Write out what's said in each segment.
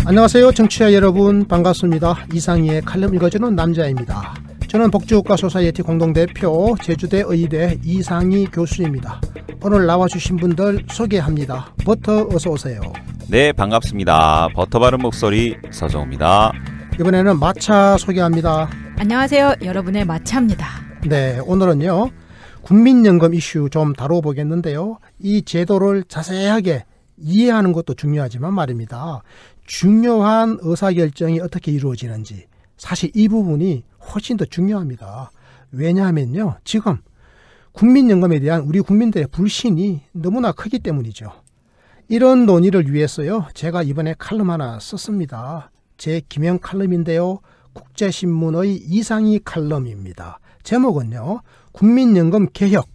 안녕하세요 청취자 여러분, 반갑습니다. 이상희의 칼럼 읽어주는 남자입니다. 저는 복지국가 소사이어티 공동대표 제주대 의대 이상희 교수입니다. 오늘 나와주신 분들 소개합니다. 버터 어서 오세요. 네, 반갑습니다. 버터 바른 목소리 서정우입니다. 이번에는 마차 소개합니다. 안녕하세요, 여러분의 마차입니다. 네, 오늘은요 국민연금 이슈 좀 다뤄보겠는데요. 이 제도를 자세하게 이해하는 것도 중요하지만 말입니다, 중요한 의사결정이 어떻게 이루어지는지, 사실 이 부분이 훨씬 더 중요합니다. 왜냐하면요, 지금 국민연금에 대한 우리 국민들의 불신이 너무나 크기 때문이죠. 이런 논의를 위해서요, 제가 이번에 칼럼 하나 썼습니다. 제 기명 칼럼인데요, 국제신문의 이상희 칼럼입니다. 제목은요, 국민연금 개혁,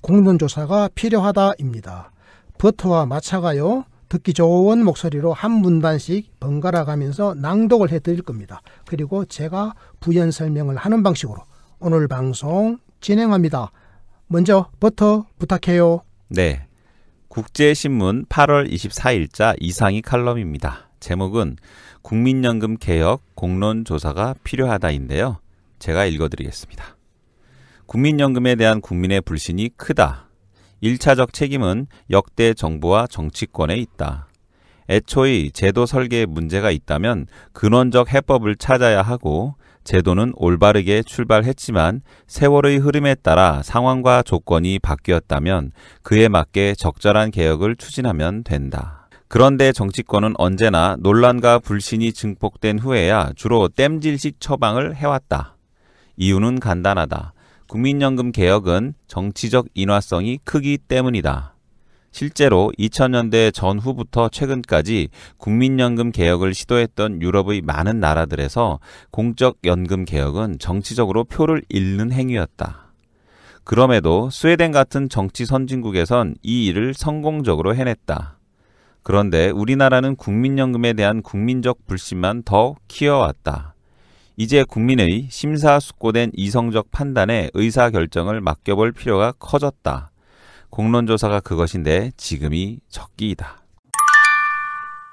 공론조사가 필요하다입니다. 버터와 마차가요, 듣기 좋은 목소리로 한 문단씩 번갈아 가면서 낭독을 해드릴 겁니다. 그리고 제가 부연 설명을 하는 방식으로 오늘 방송 진행합니다. 먼저 버터 부탁해요. 네, 국제신문 8월 24일자 이상희 칼럼입니다. 제목은 국민연금 개혁 공론조사가 필요하다인데요. 제가 읽어드리겠습니다. 국민연금에 대한 국민의 불신이 크다. 1차적 책임은 역대 정부와 정치권에 있다. 애초의 제도 설계에 문제가 있다면 근원적 해법을 찾아야 하고, 제도는 올바르게 출발했지만 세월의 흐름에 따라 상황과 조건이 바뀌었다면 그에 맞게 적절한 개혁을 추진하면 된다. 그런데 정치권은 언제나 논란과 불신이 증폭된 후에야 주로 땜질식 처방을 해왔다. 이유는 간단하다. 국민연금 개혁은 정치적 인화성이 크기 때문이다. 실제로 2000년대 전후부터 최근까지 국민연금 개혁을 시도했던 유럽의 많은 나라들에서 공적 연금 개혁은 정치적으로 표를 잃는 행위였다. 그럼에도 스웨덴 같은 정치 선진국에선 이 일을 성공적으로 해냈다. 그런데 우리나라는 국민연금에 대한 국민적 불신만 더 키워왔다. 이제 국민의 심사숙고된 이성적 판단에 의사결정을 맡겨볼 필요가 커졌다. 공론조사가 그것인데 지금이 적기이다.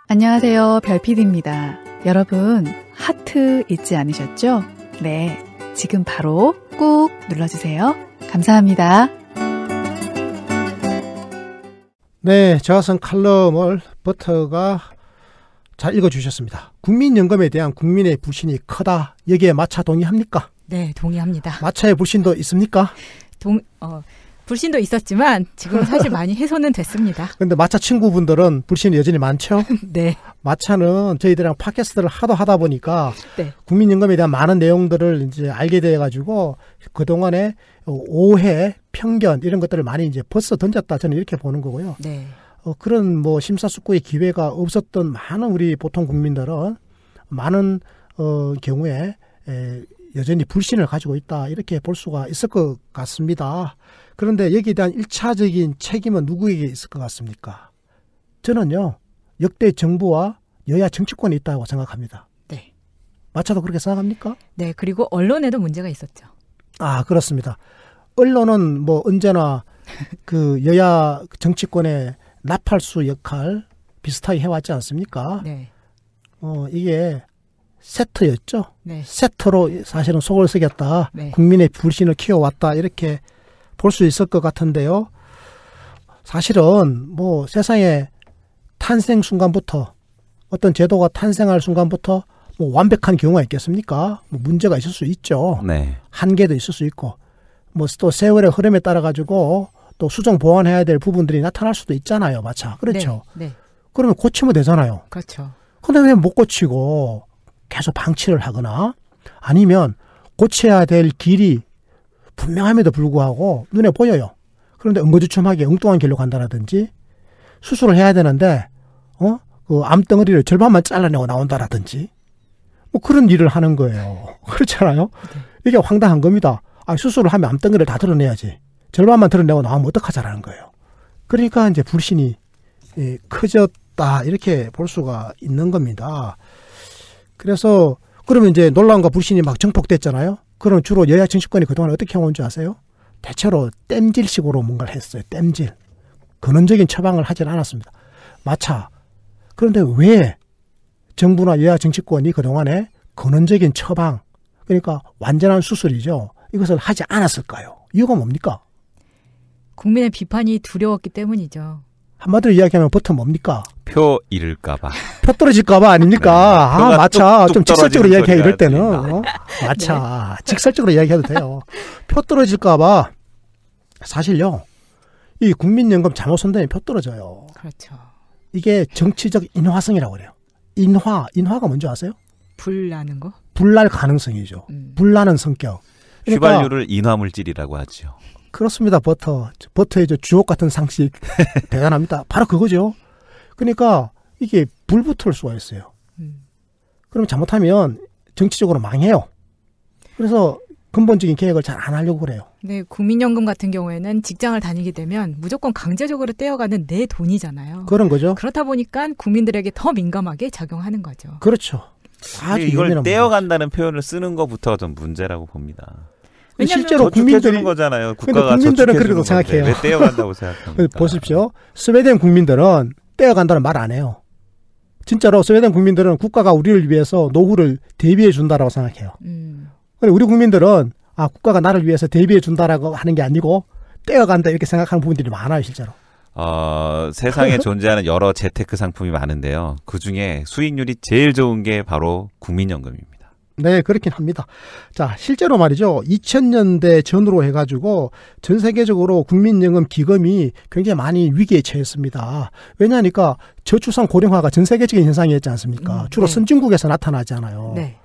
안녕하세요, 별PD입니다. 여러분, 하트 잊지 않으셨죠? 네, 지금 바로 꾹 눌러주세요. 감사합니다. 네, 저가 쓴 칼럼을 버터가 잘 읽어주셨습니다. 국민연금에 대한 국민의 불신이 크다. 여기에 마차 동의합니까? 네, 동의합니다. 마차의 불신도 있습니까? 불신도 있었지만 지금은 사실 많이 해소는 됐습니다. 그런데 마차 친구분들은 불신이 여전히 많죠? 네. 마차는 저희들이랑 팟캐스트를 하다 보니까 네. 국민연금에 대한 많은 내용들을 이제 알게 돼가지고 그동안에 오해, 편견 이런 것들을 많이 이제 벗어 던졌다, 저는 이렇게 보는 거고요. 네. 그런 뭐 심사숙고의 기회가 없었던 많은 우리 보통 국민들은 많은 경우에 여전히 불신을 가지고 있다, 이렇게 볼 수가 있을 것 같습니다. 그런데 여기에 대한 1차적인 책임은 누구에게 있을 것 같습니까? 저는요, 역대 정부와 여야 정치권에 있다고 생각합니다. 네. 마차도 그렇게 생각합니까? 네, 그리고 언론에도 문제가 있었죠. 아, 그렇습니다. 언론은 뭐 언제나 그 여야 정치권의 나팔수 역할 비슷하게 해왔지 않습니까? 네. 이게 세트였죠. 네. 세트로 사실은 속을 새겼다. 네. 국민의 불신을 키워왔다, 이렇게 볼 수 있을 것 같은데요. 사실은 뭐 세상의 탄생 순간부터, 어떤 제도가 탄생할 순간부터 뭐 완벽한 경우가 있겠습니까? 뭐 문제가 있을 수 있죠. 네. 한계도 있을 수 있고, 뭐 또 세월의 흐름에 따라 가지고 또 수정 보완해야 될 부분들이 나타날 수도 있잖아요, 마차. 그렇죠. 네. 네. 그러면 고치면 되잖아요. 그렇죠. 근데 왜 못 고치고 계속 방치를 하거나, 아니면 고쳐야 될 길이 분명함에도 불구하고 눈에 보여요. 그런데 엉거주춤하게 엉뚱한 길로 간다라든지, 수술을 해야 되는데 그 암덩어리를 절반만 잘라내고 나온다라든지, 뭐 그런 일을 하는 거예요. 그렇잖아요. 네. 이게 황당한 겁니다. 수술을 하면 암덩어리를 다 드러내야지, 절반만 드러내고 나오면 어떡하자라는 거예요. 그러니까 이제 불신이 커졌다, 이렇게 볼 수가 있는 겁니다. 그래서 그러면 이제 논란과 불신이 막 증폭됐잖아요. 그럼 주로 여야 정치권이 그동안 어떻게 해온 줄 아세요? 대체로 땜질식으로 뭔가를 했어요. 땜질. 근원적인 처방을 하진 않았습니다. 마차. 그런데 왜 정부나 여야 정치권이 그동안에 근원적인 처방, 그러니까 완전한 수술이죠. 이것을 하지 않았을까요? 이유가 뭡니까? 국민의 비판이 두려웠기 때문이죠. 한마디로 이야기하면 버터 뭡니까? 표 잃을까봐. 표 떨어질까봐 아닙니까? 네, 표가 맞아. 뚝뚝 좀 직설적으로 떨어지는 이야기해 이럴 소리가 때는. 들린다. 맞아. 직설적으로 이야기해도 돼요. 표 떨어질까봐 사실요. 이 국민연금 잘못 손대면 표 떨어져요. 그렇죠. 이게 정치적 인화성이라고 그래요. 인화가 뭔지 아세요? 불 나는 거? 불날 가능성이죠. 불나는 성격. 그러니까 휘발유를 인화물질이라고 하죠. 그렇습니다. 버터의 저 주옥 같은 상식 대단합니다. 바로 그거죠. 그러니까 이게 불붙을 수가 있어요. 그럼 잘못하면 정치적으로 망해요. 그래서 근본적인 계획을 잘 안 하려고 그래요. 네, 국민연금 같은 경우에는 직장을 다니게 되면 무조건 강제적으로 떼어가는 내 돈이잖아요. 그런 거죠. 그렇다 보니까 국민들에게 더 민감하게 작용하는 거죠. 그렇죠. 아주 이걸 예민한 떼어간다는 표현을 쓰는 것부터가 좀 문제라고 봅니다. 왜냐하면 실제로 저축해주는 국민들이 거잖아요. 근데 국가가 국민들은 저축해주는 그렇게 생각해요. 건데 왜 떼어간다고 생각합니까? 보십시오. 스웨덴 국민들은 떼어간다는 말 안 해요. 진짜로 스웨덴 국민들은 국가가 우리를 위해서 노후를 대비해 준다라고 생각해요. 근데 우리 국민들은 국가가 나를 위해서 대비해 준다라고 하는 게 아니고 떼어간다 이렇게 생각하는 부분들이 많아요, 실제로. 세상에 존재하는 여러 재테크 상품이 많은데요. 그중에 수익률이 제일 좋은 게 바로 국민연금입니다. 네, 그렇긴 합니다. 자, 실제로 말이죠. 2000년대 전후로 해가지고 전 세계적으로 국민연금 기금이 굉장히 많이 위기에 처했습니다. 왜냐하니까 저출산 고령화가 전 세계적인 현상이었지 않습니까? 주로 네. 선진국에서 나타나잖아요. 네.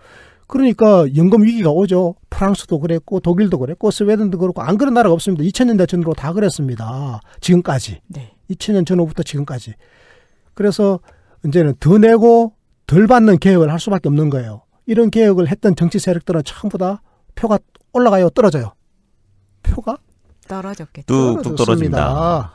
그러니까 연금 위기가 오죠. 프랑스도 그랬고 독일도 그랬고 스웨덴도 그렇고 안 그런 나라가 없습니다. 2000년대 전후로 다 그랬습니다. 지금까지. 네. 2000년 전후부터 지금까지. 그래서 이제는 더 내고 덜 받는 개혁을 할 수밖에 없는 거예요. 이런 개혁을 했던 정치 세력들은 전부 다 표가 올라가요, 떨어져요? 표가 떨어졌겠죠. 뚝뚝 떨어집니다.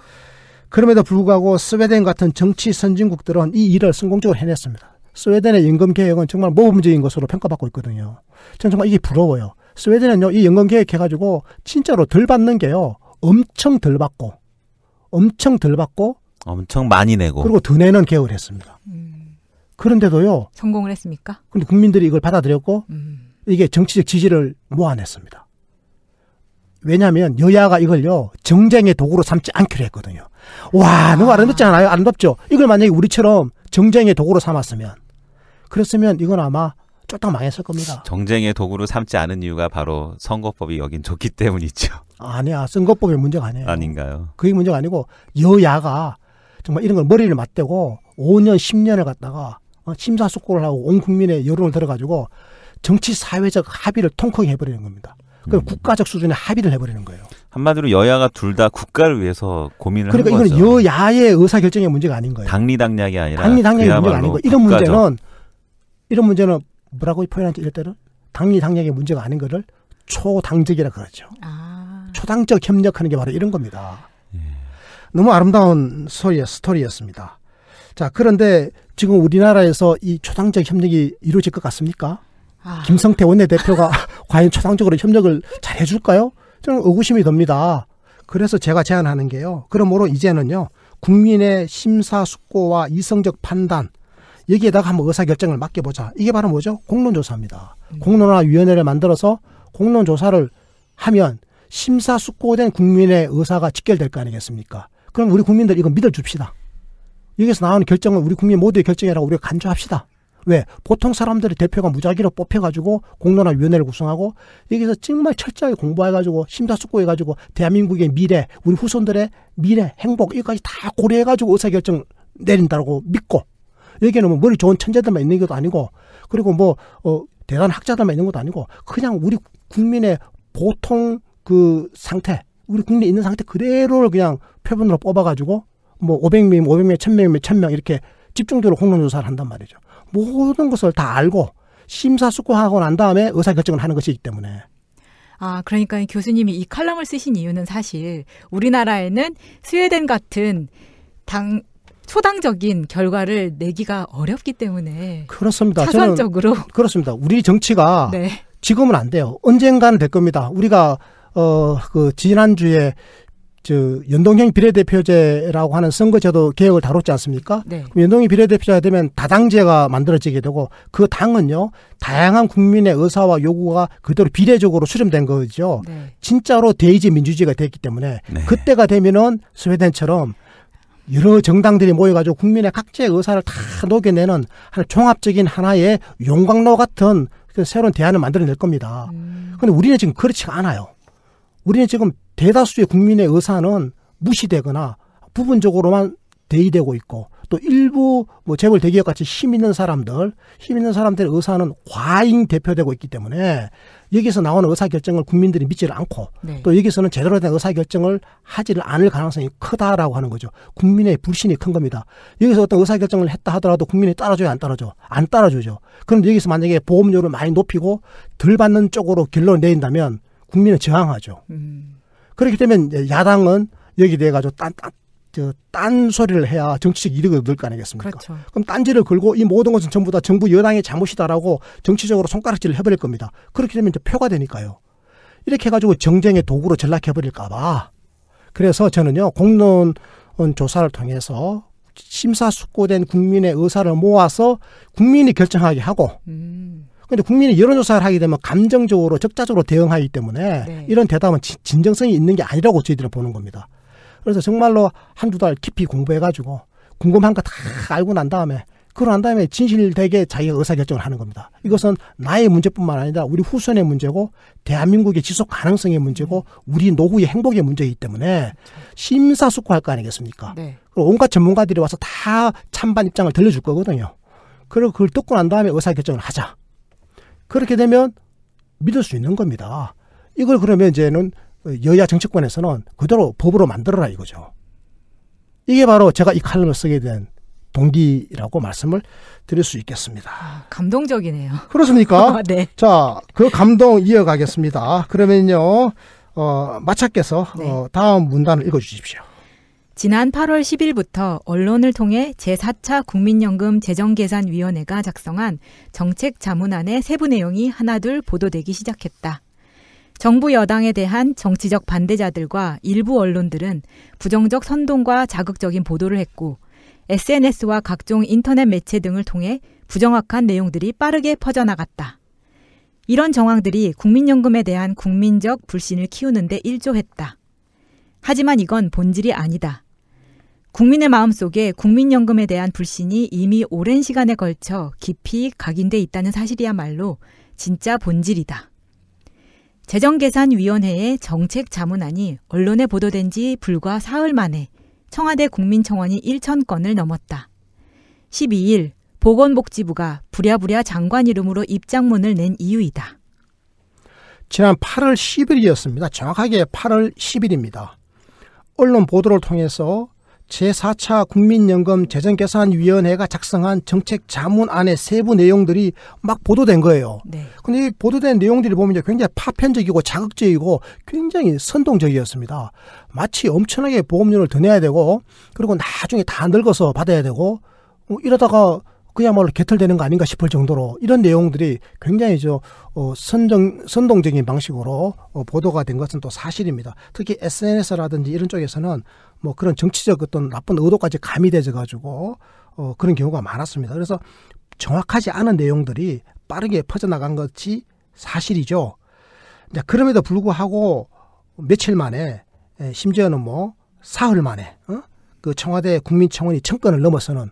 그럼에도 불구하고 스웨덴 같은 정치 선진국들은 이 일을 성공적으로 해냈습니다. 스웨덴의 연금 개혁은 정말 모범적인 것으로 평가받고 있거든요. 저는 정말 이게 부러워요. 스웨덴은요, 이 연금 개혁 해가지고 진짜로 덜 받는 게요, 엄청 덜 받고 엄청 많이 내고. 그리고 더 내는 개혁을 했습니다. 그런데도요, 성공을 했습니까? 근데 국민들이 이걸 받아들였고 이게 정치적 지지를 모아냈습니다. 왜냐하면 여야가 이걸요, 정쟁의 도구로 삼지 않기로 했거든요. 와, 너무 아름답지 않아요? 아름답죠? 이걸 만약에 우리처럼 정쟁의 도구로 삼았으면, 그랬으면 이건 아마 쫄딱 망했을 겁니다. 정쟁의 도구로 삼지 않은 이유가 바로 선거법이 여긴 좋기 때문이죠. 아니야, 선거법의 문제가 아니에요. 아닌가요? 그게 문제가 아니고 여야가 정말 이런 걸 머리를 맞대고 5년, 10년을 갖다가 심사숙고를 하고 온 국민의 여론을 들어가지고 정치 사회적 합의를 통크게 해버리는 겁니다. 그럼 국가적 수준의 합의를 해버리는 거예요. 한마디로 여야가 둘 다 국가를 위해서 고민을 그러니까 한 이건 거죠. 여야의 의사결정의 문제가 아닌 거예요. 당리당략이 아니라 당리당략의 문제가 아닌 거예요. 국가적. 이런 문제는 뭐라고 표현하지 이럴 때는? 당리당략의 문제가 아닌 거를 초당적이라 그러죠. 초당적 협력하는 게 바로 이런 겁니다. 너무 아름다운 스토리였습니다. 자, 그런데 지금 우리나라에서 이 초당적 협력이 이루어질 것 같습니까? 김성태 원내대표가 과연 초당적으로 협력을 잘 해줄까요? 저는 의구심이 듭니다. 그래서 제가 제안하는 게요. 그러므로 이제는요, 국민의 심사숙고와 이성적 판단, 여기에다가 한번 의사결정을 맡겨보자. 이게 바로 뭐죠? 공론조사입니다. 공론화위원회를 만들어서 공론조사를 하면 심사숙고된 국민의 의사가 직결될 거 아니겠습니까? 그럼 우리 국민들 이거 믿어줍시다. 여기서 나오는 결정은 우리 국민 모두의 결정이라고 우리가 간주합시다. 왜? 보통 사람들의 대표가 무작위로 뽑혀가지고 공론화위원회를 구성하고 여기서 정말 철저하게 공부해가지고 심사숙고해가지고 대한민국의 미래, 우리 후손들의 미래, 행복 이거까지 다 고려해가지고 의사결정 내린다고 믿고, 여기는 뭐 머리 좋은 천재들만 있는 것도 아니고, 그리고 뭐 대단한 학자들만 있는 것도 아니고, 그냥 우리 국민의 보통 그 상태, 우리 국민에 있는 상태 그대로를 그냥 표본으로 뽑아가지고 뭐 500명, 1000명, 1000명 이렇게 집중적으로 공론조사를 한단 말이죠. 모든 것을 다 알고 심사숙고하고 난 다음에 의사결정을 하는 것이기 때문에. 그러니까 교수님이 이 칼럼을 쓰신 이유는 사실 우리나라에는 스웨덴 같은 초당적인 결과를 내기가 어렵기 때문에. 그렇습니다. 차선적으로. 그렇습니다. 우리 정치가 네. 지금은 안 돼요. 언젠가는 될 겁니다. 우리가 그 지난주에 연동형 비례대표제라고 하는 선거제도 개혁을 다뤘지 않습니까? 네. 연동형 비례대표제가 되면 다당제가 만들어지게 되고 그 당은요 다양한 국민의 의사와 요구가 그대로 비례적으로 수렴된 거죠. 네. 진짜로 대의제 민주주의가 됐기 때문에 네. 그때가 되면은 스웨덴처럼 여러 정당들이 모여가지고 국민의 각자의 의사를 다 녹여내는 하나의 종합적인 하나의 용광로 같은 그 새로운 대안을 만들어낼 겁니다. 그런데 우리는 지금 그렇지가 않아요. 우리는 지금 대다수의 국민의 의사는 무시되거나 부분적으로만 대의되고 있고 또 일부 재벌 대기업 같이 힘 있는 사람들의 의사는 과잉 대표되고 있기 때문에 여기서 나오는 의사결정을 국민들이 믿지를 않고 네. 또 여기서는 제대로 된 의사결정을 하지를 않을 가능성이 크다라고 하는 거죠. 국민의 불신이 큰 겁니다. 여기서 어떤 의사결정을 했다 하더라도 국민이 따라줘야 안 따라줘? 안 따라주죠. 그런데 여기서 만약에 보험료를 많이 높이고 덜 받는 쪽으로 결론을 내린다면 국민은 저항하죠. 그렇게 되면 야당은 여기 대해 가지고 딴 소리를 해야 정치적 이득을 얻을 거 아니겠습니까? 그렇죠. 그럼 딴지를 걸고 이 모든 것은 전부 다 정부 여당의 잘못이다라고 정치적으로 손가락질을 해버릴 겁니다. 그렇게 되면 이제 표가 되니까요. 이렇게 해가지고 정쟁의 도구로 전락해버릴까 봐. 그래서 저는요 공론 조사를 통해서 심사숙고된 국민의 의사를 모아서 국민이 결정하게 하고 그런데 국민이 여론조사를 하게 되면 감정적으로 적자적으로 대응하기 때문에 네. 이런 대답은 진정성이 있는 게 아니라고 저희들은 보는 겁니다. 그래서 정말로 한두 달 깊이 공부해가지고 궁금한 거 다 알고 난 다음에 그러고 난 다음에 진실되게 자기가 의사결정을 하는 겁니다. 이것은 나의 문제뿐만 아니라 우리 후손의 문제고 대한민국의 지속 가능성의 문제고 우리 노후의 행복의 문제이기 때문에 심사숙고할 거 아니겠습니까? 네. 그리고 온갖 전문가들이 와서 다 찬반 입장을 들려줄 거거든요. 그리고 그걸 듣고 난 다음에 의사결정을 하자. 그렇게 되면 믿을 수 있는 겁니다. 이걸 그러면 이제는 여야 정치권에서는 그대로 법으로 만들어라 이거죠. 이게 바로 제가 이 칼럼을 쓰게 된 동기라고 말씀을 드릴 수 있겠습니다. 감동적이네요. 그렇습니까? 네. 자, 그 감동 이어가겠습니다. 그러면요, 마차께서 네. 다음 문단을 읽어주십시오. 지난 8월 10일부터 언론을 통해 제4차 국민연금 재정계산위원회가 작성한 정책 자문안의 세부 내용이 하나둘 보도되기 시작했다. 정부 여당에 대한 정치적 반대자들과 일부 언론들은 부정적 선동과 자극적인 보도를 했고 SNS와 각종 인터넷 매체 등을 통해 부정확한 내용들이 빠르게 퍼져나갔다. 이런 정황들이 국민연금에 대한 국민적 불신을 키우는 데 일조했다. 하지만 이건 본질이 아니다. 국민의 마음속에 국민연금에 대한 불신이 이미 오랜 시간에 걸쳐 깊이 각인돼 있다는 사실이야말로 진짜 본질이다. 재정계산위원회의 정책 자문안이 언론에 보도된 지 불과 사흘 만에 청와대 국민청원이 1,000건을 넘었다. 12일 보건복지부가 부랴부랴 장관 이름으로 입장문을 낸 이유이다. 지난 8월 10일이었습니다. 정확하게 8월 10일입니다. 언론 보도를 통해서 제4차 국민연금 재정계산위원회가 작성한 정책 자문안의 세부 내용들이 막 보도된 거예요. 네. 근데 이 보도된 내용들이 보면 이제 굉장히 파편적이고 자극적이고 굉장히 선동적이었습니다. 마치 엄청나게 보험료를 더 내야 되고 그리고 나중에 다 늙어서 받아야 되고 이러다가 그야말로 개털되는 거 아닌가 싶을 정도로 이런 내용들이 굉장히 선동적인 방식으로 보도가 된 것은 또 사실입니다. 특히 SNS라든지 이런 쪽에서는 뭐 그런 정치적 어떤 나쁜 의도까지 가미되어 가지고 그런 경우가 많았습니다. 그래서 정확하지 않은 내용들이 빠르게 퍼져나간 것이 사실이죠. 이제 그럼에도 불구하고 며칠 만에 심지어는 뭐 사흘 만에 그 청와대 국민청원이 1,000건을 넘어서는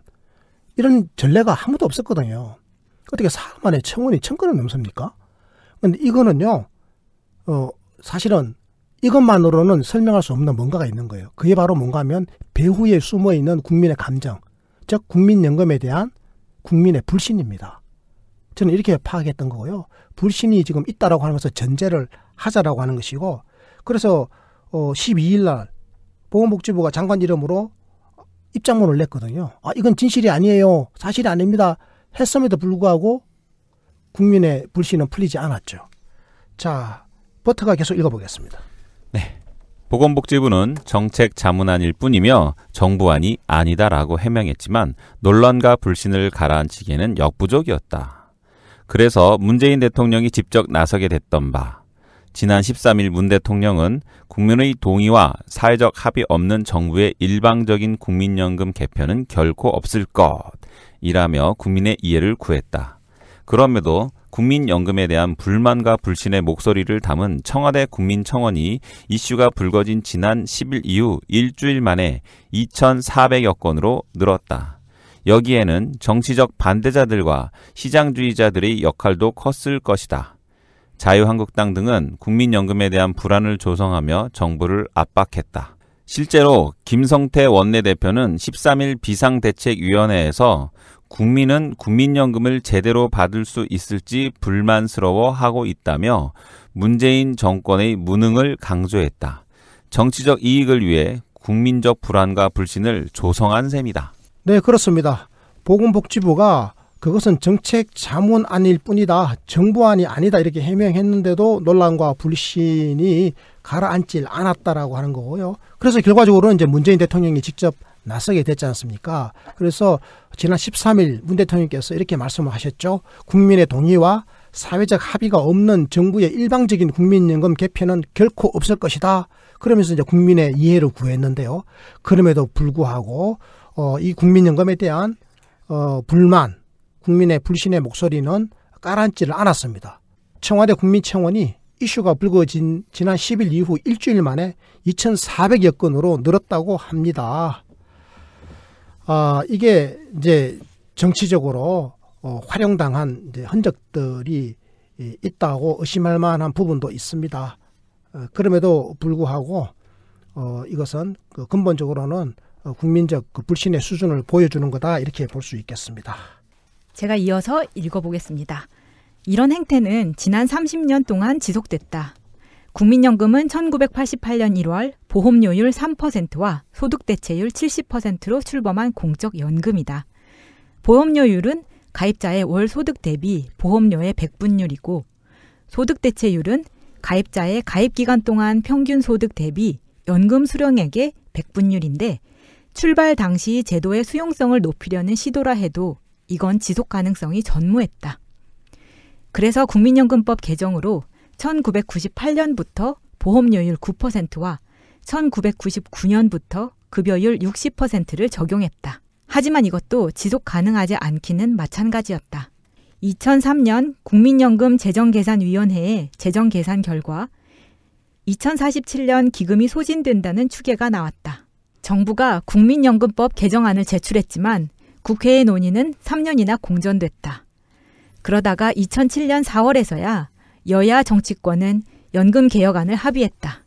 이런 전례가 아무도 없었거든요. 어떻게 사흘 만에 청원이 1,000건을 넘습니까? 근데 이거는요, 사실은 이것만으로는 설명할 수 없는 뭔가가 있는 거예요. 그게 바로 뭔가 하면 배후에 숨어 있는 국민의 감정, 즉 국민연금에 대한 국민의 불신입니다. 저는 이렇게 파악했던 거고요. 불신이 지금 있다라고 하는 것을 전제를 하자라고 하는 것이고, 그래서 12일 날 보건복지부가 장관 이름으로 입장문을 냈거든요. 이건 진실이 아니에요. 사실이 아닙니다. 했음에도 불구하고 국민의 불신은 풀리지 않았죠. 자, 버터가 계속 읽어보겠습니다. 네. 보건복지부는 정책 자문안일 뿐이며 정부안이 아니다라고 해명했지만 논란과 불신을 가라앉히기에는 역부족이었다. 그래서 문재인 대통령이 직접 나서게 됐던 바 지난 13일 문 대통령은 국민의 동의와 사회적 합의 없는 정부의 일방적인 국민연금 개편은 결코 없을 것이라며 국민의 이해를 구했다. 그럼에도 국민연금에 대한 불만과 불신의 목소리를 담은 청와대 국민청원이 이슈가 불거진 지난 10일 이후 일주일 만에 2,400여 건으로 늘었다. 여기에는 정치적 반대자들과 시장주의자들의 역할도 컸을 것이다. 자유한국당 등은 국민연금에 대한 불안을 조성하며 정부를 압박했다. 실제로 김성태 원내대표는 13일 비상대책위원회에서 국민은 국민연금을 제대로 받을 수 있을지 불만스러워하고 있다며 문재인 정권의 무능을 강조했다. 정치적 이익을 위해 국민적 불안과 불신을 조성한 셈이다. 네, 그렇습니다. 보건복지부가 그것은 정책 자문안일 뿐이다. 정부안이 아니다. 이렇게 해명했는데도 논란과 불신이 가라앉질 않았다라고 하는 거고요. 그래서 결과적으로는 이제 문재인 대통령이 직접 나서게 됐지 않습니까? 그래서 지난 13일 문 대통령께서 이렇게 말씀을 하셨죠. 국민의 동의와 사회적 합의가 없는 정부의 일방적인 국민연금 개편은 결코 없을 것이다. 그러면서 이제 국민의 이해를 구했는데요. 그럼에도 불구하고 이 국민연금에 대한 불만, 국민의 불신의 목소리는 가라앉지를 않았습니다. 청와대 국민청원이 이슈가 불거진 지난 10일 이후 일주일 만에 2,400여 건으로 늘었다고 합니다. 이게 이제 정치적으로 활용당한 이제 흔적들이 있다고 의심할 만한 부분도 있습니다. 그럼에도 불구하고 이것은 근본적으로는 국민적 불신의 수준을 보여주는 거다 이렇게 볼 수 있겠습니다. 제가 이어서 읽어보겠습니다. 이런 행태는 지난 30년 동안 지속됐다. 국민연금은 1988년 1월 보험료율 3%와 소득대체율 70%로 출범한 공적 연금이다. 보험료율은 가입자의 월 소득 대비 보험료의 100분율이고 소득대체율은 가입자의 가입기간 동안 평균 소득 대비 연금 수령액의 100분율인데 출발 당시 제도의 수용성을 높이려는 시도라 해도 이건 지속 가능성이 전무했다. 그래서 국민연금법 개정으로 1998년부터 보험료율 9%와 1999년부터 급여율 60%를 적용했다. 하지만 이것도 지속 가능하지 않기는 마찬가지였다. 2003년 국민연금 재정계산위원회의 재정계산 결과 2047년 기금이 소진된다는 추계가 나왔다. 정부가 국민연금법 개정안을 제출했지만 국회의 논의는 3년이나 공전됐다. 그러다가 2007년 4월에서야 여야 정치권은 연금 개혁안을 합의했다.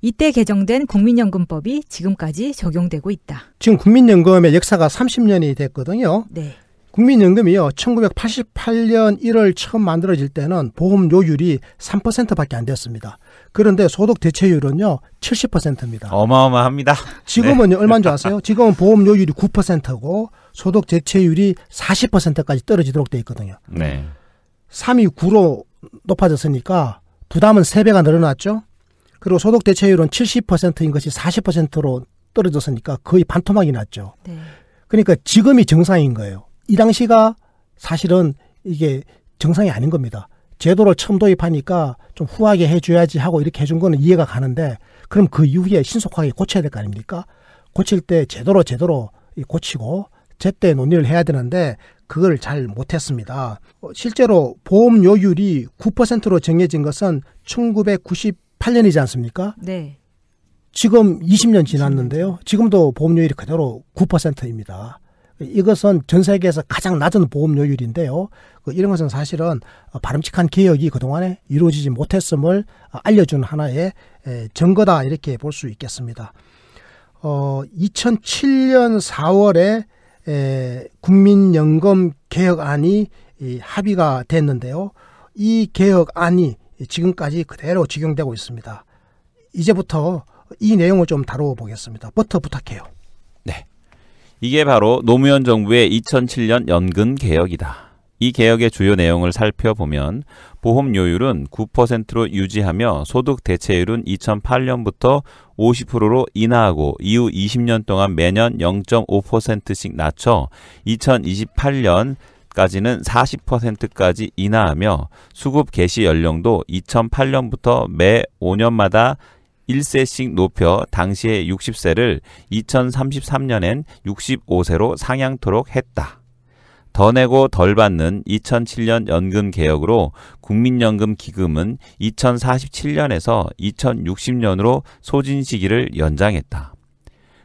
이때 개정된 국민연금법이 지금까지 적용되고 있다. 지금 국민연금의 역사가 30년이 됐거든요. 네. 국민연금이요. 1988년 1월 처음 만들어질 때는 보험료율이 3%밖에 안 됐습니다. 그런데 소득 대체율은요. 70%입니다. 어마어마합니다. 지금은요. 얼마인 줄 아세요? 지금은 보험료율이 9%고 소득 대체율이 40%까지 떨어지도록 돼 있거든요. 네. 3이 9로 높아졌으니까 부담은 3배가 늘어났죠. 그리고 소득 대체율은 70%인 것이 40%로 떨어졌으니까 거의 반토막이 났죠. 네. 그러니까 지금이 정상인 거예요. 이 당시가 사실은 이게 정상이 아닌 겁니다. 제도를 처음 도입하니까 좀 후하게 해줘야지 하고 이렇게 해준 거는 이해가 가는데 그럼 그 이후에 신속하게 고쳐야 될 거 아닙니까? 고칠 때 제대로 고치고 제때 논의를 해야 되는데 그걸 잘 못했습니다. 실제로 보험료율이 9%로 정해진 것은 1998년이지 않습니까? 네. 지금 20년 지났는데요. 지금도 보험료율이 그대로 9%입니다. 이것은 전 세계에서 가장 낮은 보험료율인데요. 이런 것은 사실은 바람직한 개혁이 그동안에 이루어지지 못했음을 알려준 하나의 증거다 이렇게 볼 수 있겠습니다. 2007년 4월에 국민연금 개혁안이 합의가 됐는데요. 이 개혁안이 지금까지 그대로 적용되고 있습니다. 이제부터 이 내용을 좀 다뤄보겠습니다. 버터 부탁해요. 네. 이게 바로 노무현 정부의 2007년 연금 개혁이다. 이 개혁의 주요 내용을 살펴보면 보험료율은 9%로 유지하며 소득 대체율은 2008년부터 50%로 인하하고 이후 20년 동안 매년 0.5%씩 낮춰 2028년 까지는 40%까지 인하하며 수급 개시 연령도 2008년부터 매 5년마다 1세씩 높여 당시의 60세를 2033년엔 65세로 상향토록 했다. 더 내고 덜 받는 2007년 연금개혁으로 국민연금 기금은 2047년에서 2060년으로 소진 시기를 연장했다.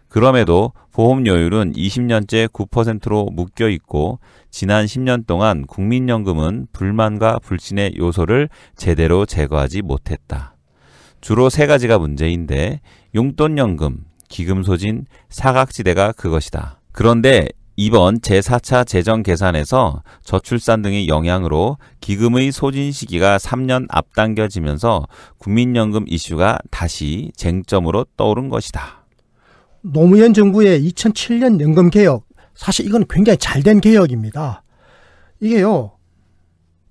그럼에도 보험료율은 20년째 9%로 묶여 있고 지난 10년 동안 국민연금은 불만과 불신의 요소를 제대로 제거하지 못했다. 주로 세 가지가 문제인데 용돈연금, 기금소진, 사각지대가 그것이다. 그런데 이번 제4차 재정계산에서 저출산 등의 영향으로 기금의 소진 시기가 3년 앞당겨지면서 국민연금 이슈가 다시 쟁점으로 떠오른 것이다. 노무현 정부의 2007년 연금개혁, 사실 이건 굉장히 잘된 개혁입니다. 이게요,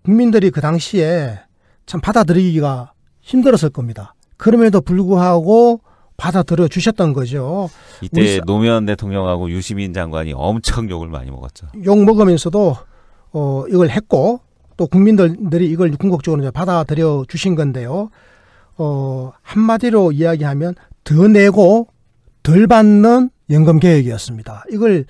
국민들이 그 당시에 참 받아들이기가 힘들었을 겁니다. 그럼에도 불구하고 받아들여 주셨던 거죠. 이때 노무현 대통령하고 유시민 장관이 엄청 욕을 많이 먹었죠. 욕 먹으면서도 이걸 했고 또 국민들이 이걸 궁극적으로 받아들여 주신 건데요. 한마디로 이야기하면 더 내고 덜 받는 연금개혁이었습니다. 이걸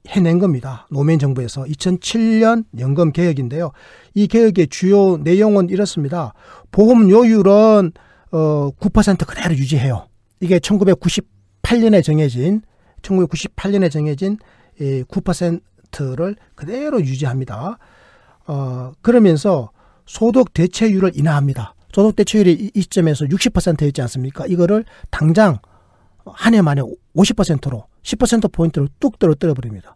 해낸 겁니다. 노무현 정부에서 2007년 연금개혁인데요. 이 개혁의 주요 내용은 이렇습니다. 보험료율은 9% 그대로 유지해요. 이게 1998년에 정해진 9%를 그대로 유지합니다. 그러면서 소득 대체율을 인하합니다. 소득 대체율이 이 시점에서 60%였지 않습니까? 이거를 당장 한 해 만에 50%로 10%포인트를 뚝 떨어뜨려 버립니다.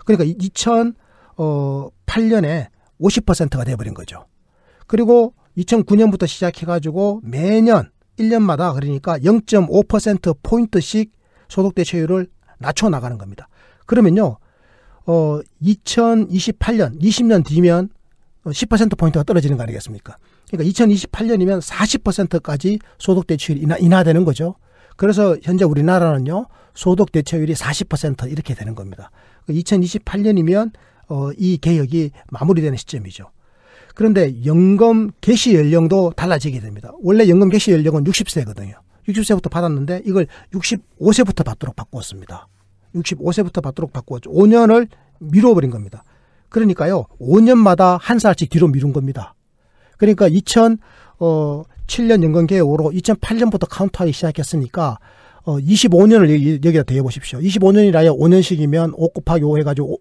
그러니까 2008년에 50%가 돼버린 거죠. 그리고 2009년부터 시작해가지고 매년 1년마다 그러니까 0.5%포인트씩 소득 대체율을 낮춰 나가는 겁니다. 그러면요, 2028년, 20년 뒤면 10%포인트가 떨어지는 거 아니겠습니까? 그러니까 2028년이면 40%까지 소득 대체율이 인하되는 거죠. 그래서 현재 우리나라는요, 소득 대체율이 40% 이렇게 되는 겁니다. 2028년이면 이 개혁이 마무리되는 시점이죠. 그런데 연금 개시 연령도 달라지게 됩니다. 원래 연금 개시 연령은 60세거든요. 60세부터 받았는데 이걸 65세부터 받도록 바꾸었습니다. 65세부터 받도록 바꾸었죠. 5년을 미뤄버린 겁니다. 그러니까요, 5년마다 한 살씩 뒤로 미룬 겁니다. 그러니까 2007년 연금개혁으로 2008년부터 카운트하기 시작했으니까 25년을 여기다 대보십시오. 25년이라야 5년씩이면 5 곱하기 5 해가지고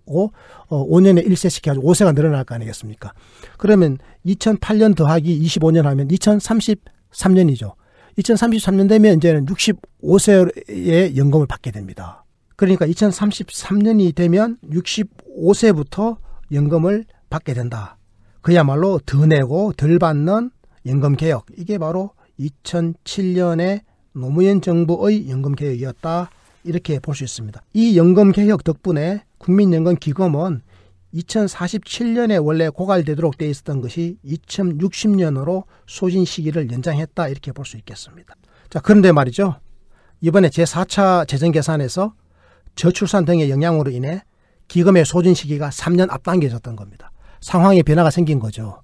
5년에 1세씩 해가지고 5세가 늘어날 거 아니겠습니까? 그러면 2008년 더하기 25년 하면 2033년이죠. 2033년 되면 이제는 65세의 연금을 받게 됩니다. 그러니까 2033년이 되면 65세부터 연금을 받게 된다. 그야말로 더 내고 덜 받는 연금개혁. 이게 바로 2007년에 노무현 정부의 연금개혁이었다. 이렇게 볼 수 있습니다. 이 연금개혁 덕분에 국민연금기금은 2047년에 원래 고갈되도록 되어 있었던 것이 2060년으로 소진 시기를 연장했다. 이렇게 볼 수 있겠습니다. 자, 그런데 말이죠. 이번에 제4차 재정계산에서 저출산 등의 영향으로 인해 기금의 소진 시기가 3년 앞당겨졌던 겁니다. 상황의 변화가 생긴 거죠.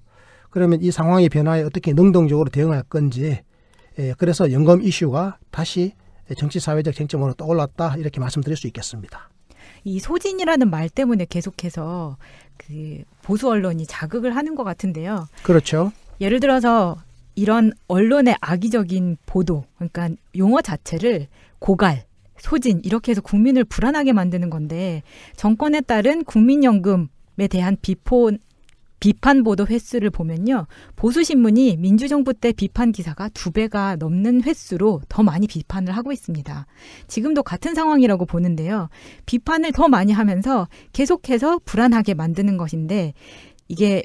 그러면 이 상황의 변화에 어떻게 능동적으로 대응할 건지, 그래서 연금 이슈가 다시 정치사회적 쟁점으로 떠올랐다. 이렇게 말씀드릴 수 있겠습니다. 이 소진이라는 말 때문에 계속해서 그 보수 언론이 자극을 하는 것 같은데요. 그렇죠. 예를 들어서 이런 언론의 악의적인 보도, 그러니까 용어 자체를 고갈, 소진 이렇게 해서 국민을 불안하게 만드는 건데, 정권에 따른 국민연금에 대한 비판 보도 횟수를 보면요, 보수신문이 민주정부 때 비판 기사가 2배가 넘는 횟수로 더 많이 비판을 하고 있습니다. 지금도 같은 상황이라고 보는데요. 비판을 더 많이 하면서 계속해서 불안하게 만드는 것인데, 이게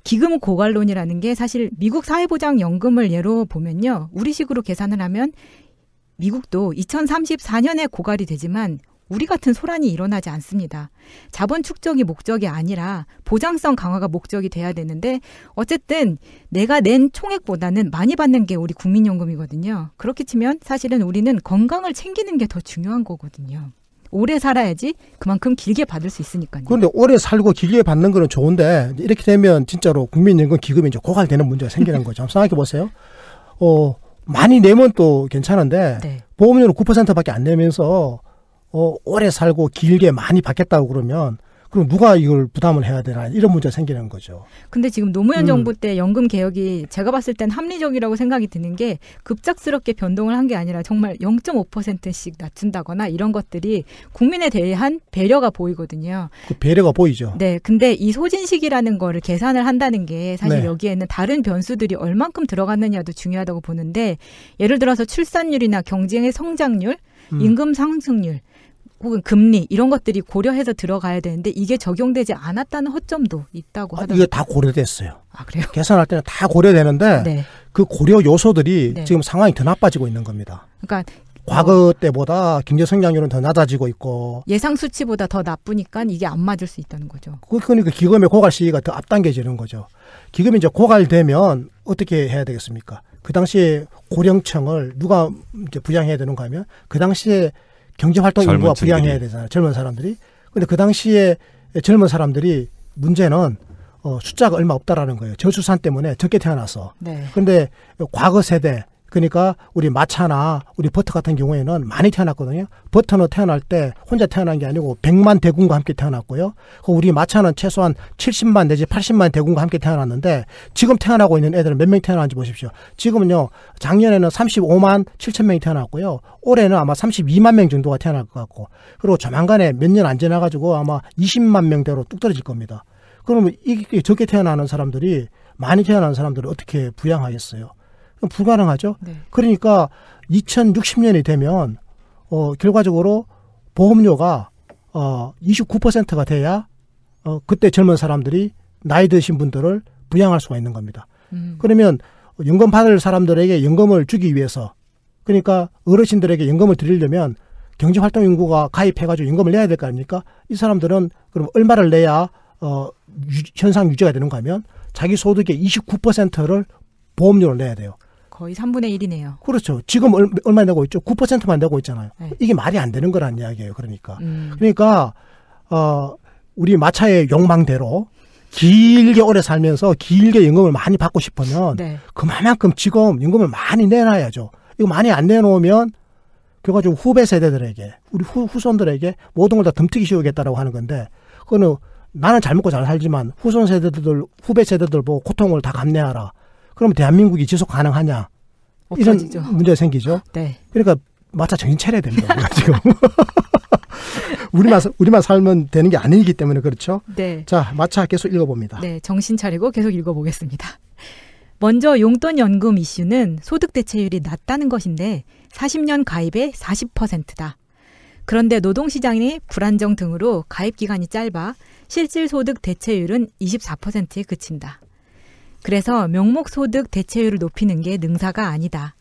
기금 고갈론이라는 게 사실 미국 사회보장연금을 예로 보면요, 우리식으로 계산을 하면 미국도 2034년에 고갈이 되지만 우리 같은 소란이 일어나지 않습니다. 자본 축적이 목적이 아니라 보장성 강화가 목적이 돼야 되는데, 어쨌든 내가 낸 총액보다는 많이 받는 게 우리 국민연금이거든요. 그렇게 치면 사실은 우리는 건강을 챙기는 게 더 중요한 거거든요. 오래 살아야지 그만큼 길게 받을 수 있으니까요. 그런데 오래 살고 길게 받는 거는 좋은데 이렇게 되면 진짜로 국민연금 기금이 이제 고갈되는 문제가 생기는 거죠. 한번 생각해 보세요. 많이 내면 또 괜찮은데 네. 보험료는 9%밖에 안 내면서 오래 살고 길게 많이 받겠다고 그러면 그럼 누가 이걸 부담을 해야 되나 이런 문제가 생기는 거죠. 근데 지금 노무현 정부 때 연금 개혁이 제가 봤을 땐 합리적이라고 생각이 드는 게 급작스럽게 변동을 한 게 아니라 정말 0.5%씩 낮춘다거나 이런 것들이 국민에 대한 배려가 보이거든요. 그 배려가 보이죠. 네. 근데 이 소진시기라는 거를 계산을 한다는 게 사실 네. 여기에는 다른 변수들이 얼만큼 들어갔느냐도 중요하다고 보는데 예를 들어서 출산율이나 경쟁의 성장률, 임금 상승률 혹은 금리 이런 것들이 고려해서 들어가야 되는데 이게 적용되지 않았다는 허점도 있다고 하더라고요. 이게 다 고려됐어요. 아, 그래요? 계산할 때는 다 고려되는데 네. 그 고려 요소들이 네. 지금 상황이 더 나빠지고 있는 겁니다. 그러니까 과거 때보다 경제 성장률은 더 낮아지고 있고 예상 수치보다 더 나쁘니까 이게 안 맞을 수 있다는 거죠. 그러니까 기금의 고갈 시기가 더 앞당겨지는 거죠. 기금이 이제 고갈되면 어떻게 해야 되겠습니까? 그 당시에 고령층을 누가 이제 부양해야 되는가 하면 그 당시에 경제활동 인구가 부양해야 되잖아요. 젊은 사람들이. 근데 그 당시에 젊은 사람들이 문제는 숫자가 얼마 없다라는 거예요. 저출산 때문에 적게 태어나서. 네. 근데 과거 세대 그러니까 우리 마차나 우리 버터 같은 경우에는 많이 태어났거든요. 버터는 태어날 때 혼자 태어난 게 아니고 100만 대군과 함께 태어났고요. 우리 마차는 최소한 70만 내지 80만 대군과 함께 태어났는데 지금 태어나고 있는 애들은 몇 명 태어나는지 보십시오. 지금은요. 작년에는 35만 7천 명이 태어났고요. 올해는 아마 32만 명 정도가 태어날 것 같고 그리고 조만간에 몇 년 안 지나가지고 아마 20만 명대로 뚝 떨어질 겁니다. 그러면 이게 적게 태어나는 사람들이 많이 태어나는 사람들을 어떻게 부양하겠어요? 불가능하죠. 네. 그러니까 2060년이 되면 결과적으로 보험료가 29%가 돼야 그때 젊은 사람들이 나이 드신 분들을 부양할 수가 있는 겁니다. 그러면 연금 받을 사람들에게 연금을 주기 위해서 그러니까 어르신들에게 연금을 드리려면 경제활동 인구가 가입해가지고 연금을 내야 될 거 아닙니까? 이 사람들은 그럼 얼마를 내야 현상 유지가 되는가 하면 자기 소득의 29%를 보험료를 내야 돼요. 거의 3분의 1이네요. 그렇죠. 지금 얼마 내고 있죠? 9%만 내고 있잖아요. 네. 이게 말이 안 되는 거란 이야기예요. 그러니까. 그러니까 우리 마차의 욕망대로 길게 오래 살면서 길게 연금을 많이 받고 싶으면 네. 그만큼 지금 연금을 많이 내놔야죠. 이거 많이 안 내놓으면 결과적으로 후배 세대들에게 우리 후손들에게 모든 걸 다 덤튀기 씌우겠다라고 하는 건데 그거는 나는 잘 먹고 잘 살지만 후손 세대들 후배 세대들 보고 고통을 다 감내하라. 그럼 대한민국이 지속 가능하냐? 없어지죠. 이런 문제가 생기죠. 네. 그러니까 마차 정신 차려야 됩니다. 우리가 지금. 우리만 살면 되는 게 아니기 때문에 그렇죠. 네. 자, 마차 계속 읽어봅니다. 네, 정신 차리고 계속 읽어보겠습니다. 먼저 용돈연금 이슈는 소득 대체율이 낮다는 것인데 40년 가입의 40%다. 그런데 노동시장의 불안정 등으로 가입 기간이 짧아 실질 소득 대체율은 24%에 그친다. 그래서 명목소득 대체율을 높이는 게 능사가 아니다.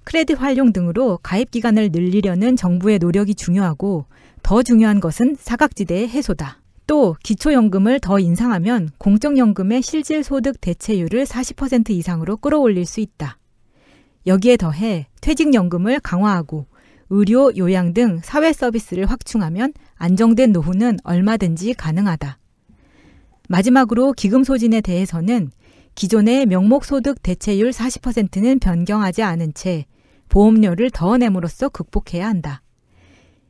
크레딧 활용 등으로 가입 기간을 늘리려는 정부의 노력이 중요하고 더 중요한 것은 사각지대의 해소다. 또 기초연금을 더 인상하면 공적연금의 실질 소득 대체율을 40% 이상으로 끌어올릴 수 있다. 여기에 더해 퇴직연금을 강화하고 의료, 요양 등 사회 서비스를 확충하면 안정된 노후는 얼마든지 가능하다. 마지막으로 기금 소진에 대해서는 기존의 명목소득 대체율 40%는 변경하지 않은 채 보험료를 더 내므로써 극복해야 한다.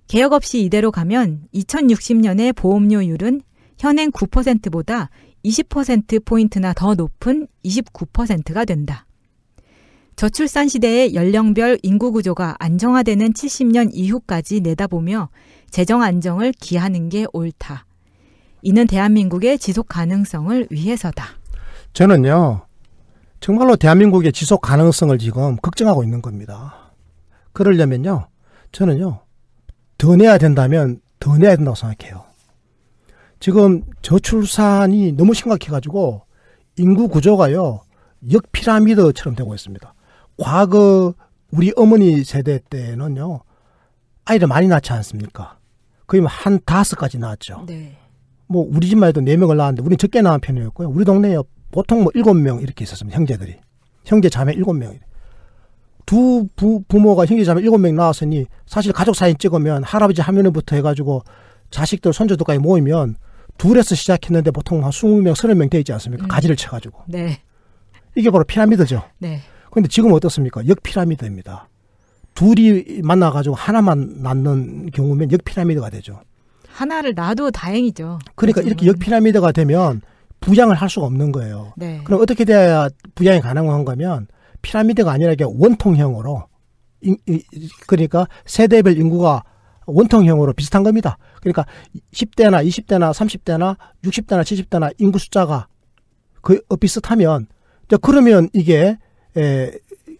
개혁 없이 이대로 가면 2060년의 보험료율은 현행 9%보다 20%포인트나 더 높은 29%가 된다. 저출산 시대의 연령별 인구 구조가 안정화되는 70년 이후까지 내다보며 재정 안정을 기하는 게 옳다. 이는 대한민국의 지속 가능성을 위해서다. 저는요, 정말로 대한민국의 지속 가능성을 지금 걱정하고 있는 겁니다. 그러려면요, 저는요, 더 내야 된다면 더 내야 된다고 생각해요. 지금 저출산이 너무 심각해가지고 인구 구조가요, 역피라미드처럼 되고 있습니다. 과거 우리 어머니 세대 때는요, 아이를 많이 낳지 않습니까? 거의 한 5까지 낳았죠. 네. 뭐 우리 집만 해도 4명을 낳았는데 우리는 적게 낳은 편이었고요. 우리 동네에 보통 7명 이렇게 있었습니다. 형제들이. 형제 자매 7명. 두 부모가 형제자매 7명 나왔으니 사실 가족 사진 찍으면 할아버지 한 명부터 해가지고 자식들 손주들까지 모이면 둘에서 시작했는데 보통 한 20명 30명 돼 있지 않습니까? 가지를 쳐가지고. 네. 이게 바로 피라미드죠. 네. 그런데 지금 어떻습니까? 역피라미드입니다. 둘이 만나가지고 하나만 낳는 경우면 역피라미드가 되죠. 하나를 낳아도 다행이죠. 그러니까 이렇게 역피라미드가 되면 부양을 할 수가 없는 거예요. 네. 그럼 어떻게 돼야 부양이 가능한 거면 피라미드가 아니라 이게 원통형으로 그러니까 세대별 인구가 원통형으로 비슷한 겁니다. 그러니까 10대나 20대나 30대나 60대나 70대나 인구 숫자가 거의 비슷하면 그러면 이게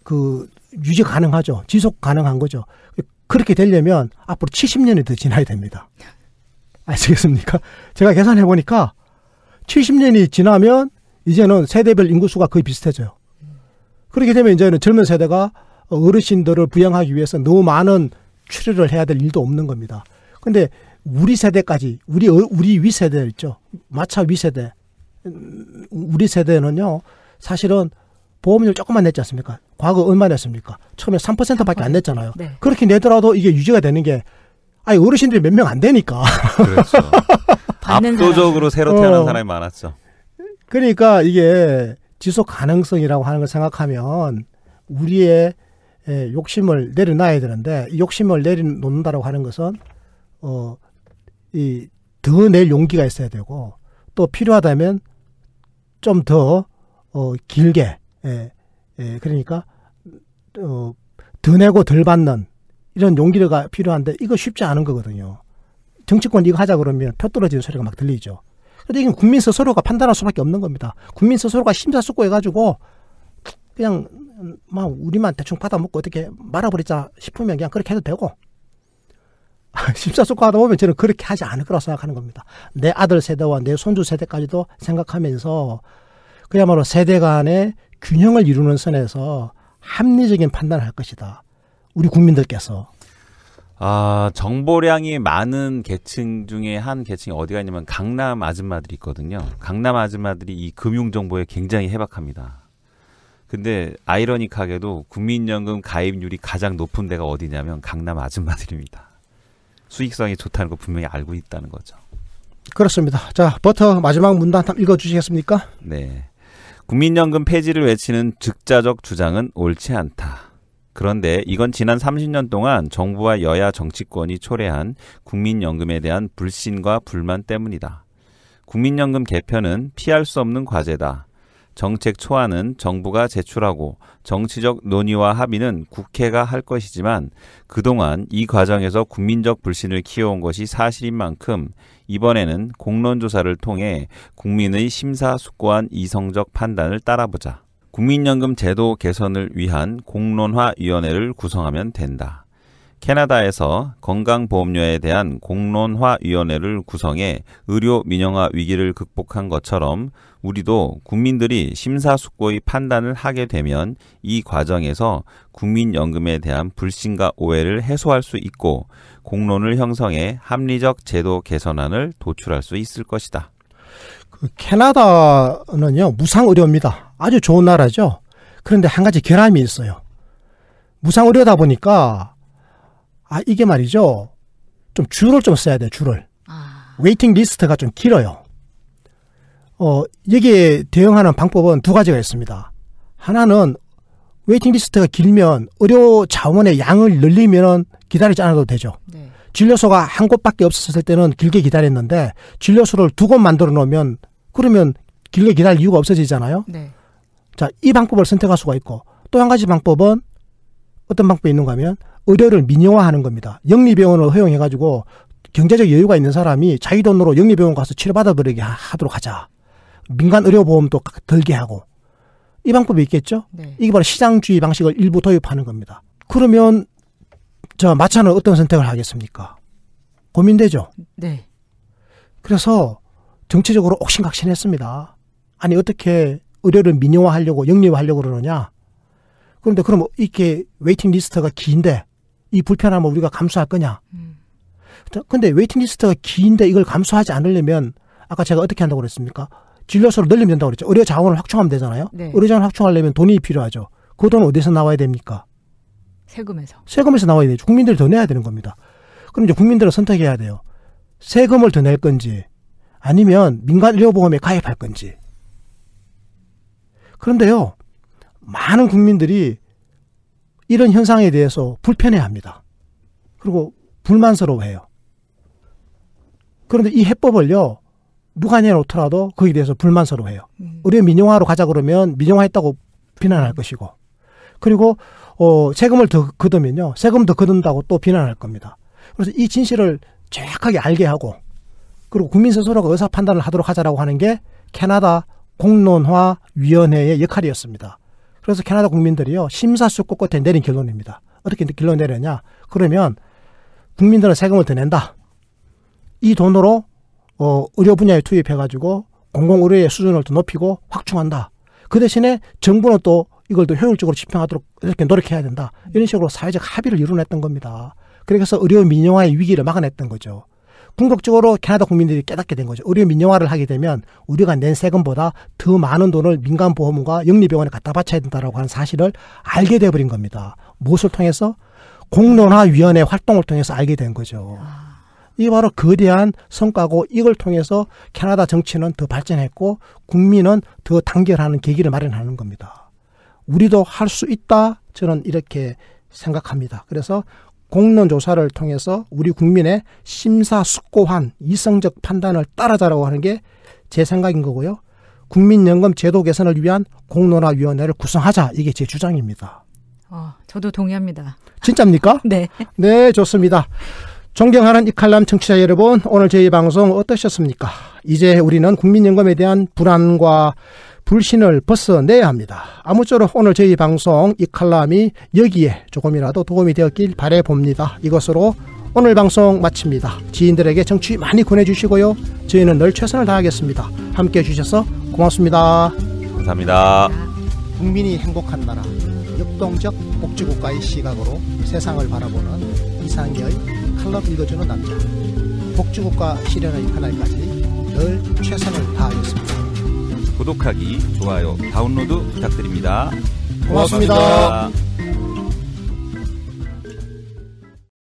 그 유지 가능하죠. 지속 가능한 거죠. 그렇게 되려면 앞으로 70년이 더 지나야 됩니다. 아시겠습니까? 제가 계산해 보니까 70년이 지나면 이제는 세대별 인구수가 거의 비슷해져요. 그렇게 되면 이제는 젊은 세대가 어르신들을 부양하기 위해서 너무 많은 출혈을 해야 될 일도 없는 겁니다. 근데 우리 세대까지 우리 위세대 있죠. 마차 위세대 우리 세대는요. 사실은 보험료를 조금만 냈지 않습니까? 과거 얼마 냈습니까? 처음에 3%밖에 안 냈잖아요. 네. 그렇게 내더라도 이게 유지가 되는 게 어르신들이 몇 명 안 되니까. 그렇죠. 압도적으로 새로 태어난 사람이 많았죠. 그러니까 이게 지속 가능성이라고 하는 걸 생각하면 우리의 욕심을 내려놔야 되는데 이 욕심을 내려놓는다라고 하는 것은 더 낼 용기가 있어야 되고 또 필요하다면 좀 더 길게 그러니까 더 내고 덜 받는 이런 용기가 필요한데 이거 쉽지 않은 거거든요. 정치권 이거 하자 그러면 표 떨어지는 소리가 막 들리죠. 그런데 이건 국민 스스로가 판단할 수밖에 없는 겁니다. 국민 스스로가 심사숙고해가지고 그냥 막 우리만 대충 받아먹고 어떻게 말아버리자 싶으면 그냥 그렇게 해도 되고 심사숙고하다 보면 저는 그렇게 하지 않을 거라고 생각하는 겁니다. 내 아들 세대와 내 손주 세대까지도 생각하면서 그야말로 세대 간의 균형을 이루는 선에서 합리적인 판단을 할 것이다. 우리 국민들께서. 정보량이 많은 계층 중에 한 계층이 어디가 있냐면 강남 아줌마들이 있거든요. 강남 아줌마들이 이 금융정보에 굉장히 해박합니다. 근데 아이러니하게도 국민연금 가입률이 가장 높은 데가 어디냐면 강남 아줌마들입니다. 수익성이 좋다는 거 분명히 알고 있다는 거죠. 그렇습니다. 자, 버터 마지막 문단 읽어주시겠습니까? 네. 국민연금 폐지를 외치는 즉자적 주장은 옳지 않다. 그런데 이건 지난 30년 동안 정부와 여야 정치권이 초래한 국민연금에 대한 불신과 불만 때문이다. 국민연금 개편은 피할 수 없는 과제다. 정책 초안은 정부가 제출하고 정치적 논의와 합의는 국회가 할 것이지만 그동안 이 과정에서 국민적 불신을 키워온 것이 사실인 만큼 이번에는 공론조사를 통해 국민의 심사숙고한 이성적 판단을 따라보자. 국민연금 제도 개선을 위한 공론화위원회를 구성하면 된다. 캐나다에서 건강보험료에 대한 공론화위원회를 구성해 의료 민영화 위기를 극복한 것처럼 우리도 국민들이 심사숙고의 판단을 하게 되면 이 과정에서 국민연금에 대한 불신과 오해를 해소할 수 있고 공론을 형성해 합리적 제도 개선안을 도출할 수 있을 것이다. 캐나다는요, 무상의료입니다. 아주 좋은 나라죠. 그런데 한 가지 결함이 있어요. 무상의료다 보니까 이게 말이죠. 좀 줄을 좀 써야 돼, 줄을. 웨이팅 리스트가 좀 길어요. 여기에 대응하는 방법은 두 가지가 있습니다. 하나는 웨이팅 리스트가 길면 의료 자원의 양을 늘리면 기다리지 않아도 되죠. 네. 진료소가 한 곳밖에 없었을 때는 길게 기다렸는데 진료소를 두 곳 만들어 놓으면 그러면 길게 기다릴 이유가 없어지잖아요. 네. 자, 이 방법을 선택할 수가 있고 또 한 가지 방법은 어떤 방법이 있는가 하면 의료를 민영화하는 겁니다. 영리병원을 허용해가지고 경제적 여유가 있는 사람이 자기 돈으로 영리병원 가서 치료받아버리게 하도록 하자. 민간 의료보험도 들게 하고. 이 방법이 있겠죠? 네. 이게 바로 시장주의 방식을 일부 도입하는 겁니다. 그러면 마차는 어떤 선택을 하겠습니까? 고민되죠? 네. 그래서 정치적으로 옥신각신했습니다. 아니 어떻게 의료를 민영화하려고 영리화하려고 그러느냐? 그런데 그럼 이렇게 웨이팅 리스트가 긴데 이 불편함을 우리가 감수할 거냐? 근데 웨이팅 리스트가 긴데 이걸 감수하지 않으려면 아까 제가 어떻게 한다고 그랬습니까? 진료소를 늘리면 된다고 그랬죠. 의료 자원을 확충하면 되잖아요. 네. 의료 자원을 확충하려면 돈이 필요하죠. 그 돈은 어디서 나와야 됩니까? 세금에서 나와야 되죠. 국민들이 더 내야 되는 겁니다. 그럼 이제 국민들은 선택해야 돼요. 세금을 더 낼 건지 아니면 민간 의료보험에 가입할 건지. 그런데요, 많은 국민들이 이런 현상에 대해서 불편해합니다. 그리고 불만스러워해요. 그런데 이 해법을요, 누가 내놓더라도 거기에 대해서 불만스러워해요. 의료 민영화로 가자 그러면 민영화했다고 비난할 것이고, 그리고 세금을 더 걷으면요, 세금 더 걷는다고 또 비난할 겁니다. 그래서 이 진실을 정확하게 알게 하고, 그리고 국민 스스로가 의사 판단을 하도록 하자라고 하는 게 캐나다 공론화위원회의 역할이었습니다. 그래서 캐나다 국민들이요, 심사숙고 끝에 내린 결론입니다. 어떻게 결론 내렸냐? 그러면 국민들은 세금을 더 낸다. 이 돈으로 의료 분야에 투입해가지고 공공의료의 수준을 더 높이고 확충한다. 그 대신에 정부는 또 이걸 더 효율적으로 집행하도록 이렇게 노력해야 된다. 이런 식으로 사회적 합의를 이뤄냈던 겁니다. 그래서 의료 민영화의 위기를 막아냈던 거죠. 궁극적으로 캐나다 국민들이 깨닫게 된 거죠. 의료 민영화를 하게 되면 우리가 낸 세금보다 더 많은 돈을 민간보험과 영리병원에 갖다 바쳐야 된다라고 하는 사실을 알게 돼버린 겁니다. 무엇을 통해서? 공론화위원회 활동을 통해서 알게 된 거죠. 이게 바로 거대한 성과고, 이걸 통해서 캐나다 정치는 더 발전했고 국민은 더 단결하는 계기를 마련하는 겁니다. 우리도 할 수 있다, 저는 이렇게 생각합니다. 그래서 공론조사를 통해서 우리 국민의 심사숙고한 이성적 판단을 따라자라고 하는 게 제 생각인 거고요. 국민연금 제도 개선을 위한 공론화위원회를 구성하자, 이게 제 주장입니다. 저도 동의합니다. 진짜입니까? 네. 네, 좋습니다. 존경하는 이칼남 청취자 여러분, 오늘 저희 방송 어떠셨습니까? 이제 우리는 국민연금에 대한 불안과 불신을 벗어내야 합니다. 아무쪼록 오늘 저희 방송 이칼람이 여기에 조금이라도 도움이 되었길 바라봅니다. 이것으로 오늘 방송 마칩니다. 지인들에게 정치 많이 권해주시고요. 저희는 늘 최선을 다하겠습니다. 함께해 주셔서 고맙습니다. 감사합니다. 국민이 행복한 나라, 역동적 복지국가의 시각으로 세상을 바라보는 이상열 칼럼 읽어주는 남자. 복지국가 실현의 그날까지 늘 최선을 다하겠습니다. 구독하기, 좋아요, 다운로드 부탁드립니다. 고맙습니다.